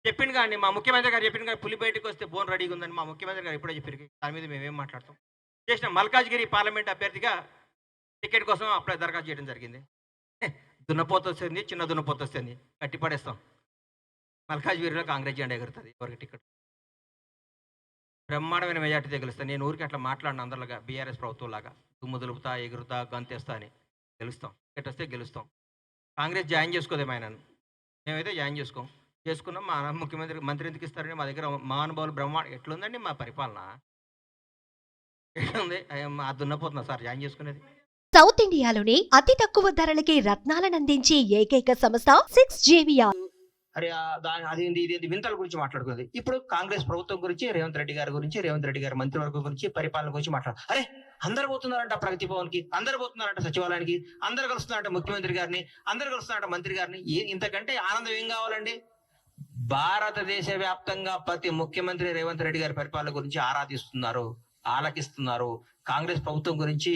చెప్పిండు కానీ మా ముఖ్యమంత్రి గారు చెప్పిండు కానీ పులి బయటకు వస్తే బోన్ రెడీగా ఉందని మా ముఖ్యమంత్రి గారు ఎప్పుడో చెప్పారు. దాని మీద మేమేం మాట్లాడతాం. చేసిన మల్కాజ్గిరి పార్లమెంట్ అభ్యర్థిగా టికెట్ కోసం అప్లై దరఖాస్తు చేయడం జరిగింది. దున్నపోత వస్తుంది, చిన్న దున్నపోత వస్తుంది, కట్టి పడేస్తాం. మల్కాజ్గిరిలో కాంగ్రెస్ జెండా ఎగురుతుంది. ఎవరికి టికెట్ బ్రహ్మాండమైన మెజార్టీ గెలుస్తాను. నేను ఊరికి అట్లా మాట్లాడిన అందరిలాగా బీఆర్ఎస్ ప్రభుత్వం లాగా దుమ్ము దులుపుతా ఎగురుతా గంతేస్తా అని. గెలుస్తాం, టికెట్ వస్తే గెలుస్తాం. కాంగ్రెస్ జాయిన్ చేసుకోదేమో మేమైతే జాయిన్ చేసుకున్నాం. మా ముఖ్యమంత్రి మంత్రి ఎందుకు ఇస్తారని మా దగ్గర మహానుభావులు ఎట్లుందండి మా పరిపాలన, ఎట్లుంది? ఆ దున్నపోతున్నా సార్ జాయిన్ చేసుకునేది. సౌత్ ఇండియాలోని అతి తక్కువ ధరలకి రత్నాలను అందించే ఏకైక సంస్థ 6JVR. అరే అది ఇది వింతల గురించి మాట్లాడుకుంది. ఇప్పుడు కాంగ్రెస్ ప్రభుత్వం గురించి, రేవంత్ రెడ్డి గారి మంత్రివర్గం గురించి, పరిపాలన గురించి అరే అందరు పోతున్నారంట ప్రగతి భవన్ కి, అందరు పోతున్నారంట సచివాలయానికి, అందరు కలుస్తున్నారంట ముఖ్యమంత్రి గారిని, అందరు కలుస్తున్నారంట మంత్రి గారిని. ఇంతకంటే ఆనందం ఏం కావాలండి? భారతదేశ వ్యాప్తంగా ప్రతి ముఖ్యమంత్రి రేవంత్ రెడ్డి గారి పరిపాలన గురించి ఆరాధిస్తున్నారు, ఆలకిస్తున్నారు, కాంగ్రెస్ ప్రభుత్వం గురించి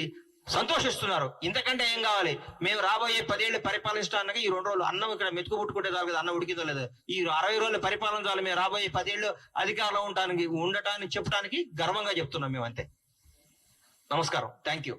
సంతోషిస్తున్నారు. ఇంతకంటే ఏం కావాలి? మేము రాబోయే 10 ఏళ్ళు పరిపాలించడానికి ఈ 2 రోజులు అన్నం ఇక్కడ మెతుకు పుట్టుకుంటే చాలు కదా, అన్నం ఉడికిందో లేదు. ఈ 60 రోజులు పరిపాలన చాలు. మేము రాబోయే 10 ఏళ్ళు అధికారంలో ఉండటానికి చెప్పడానికి గర్వంగా చెప్తున్నాం మేము. అంతే. నమస్కారం. Thank you.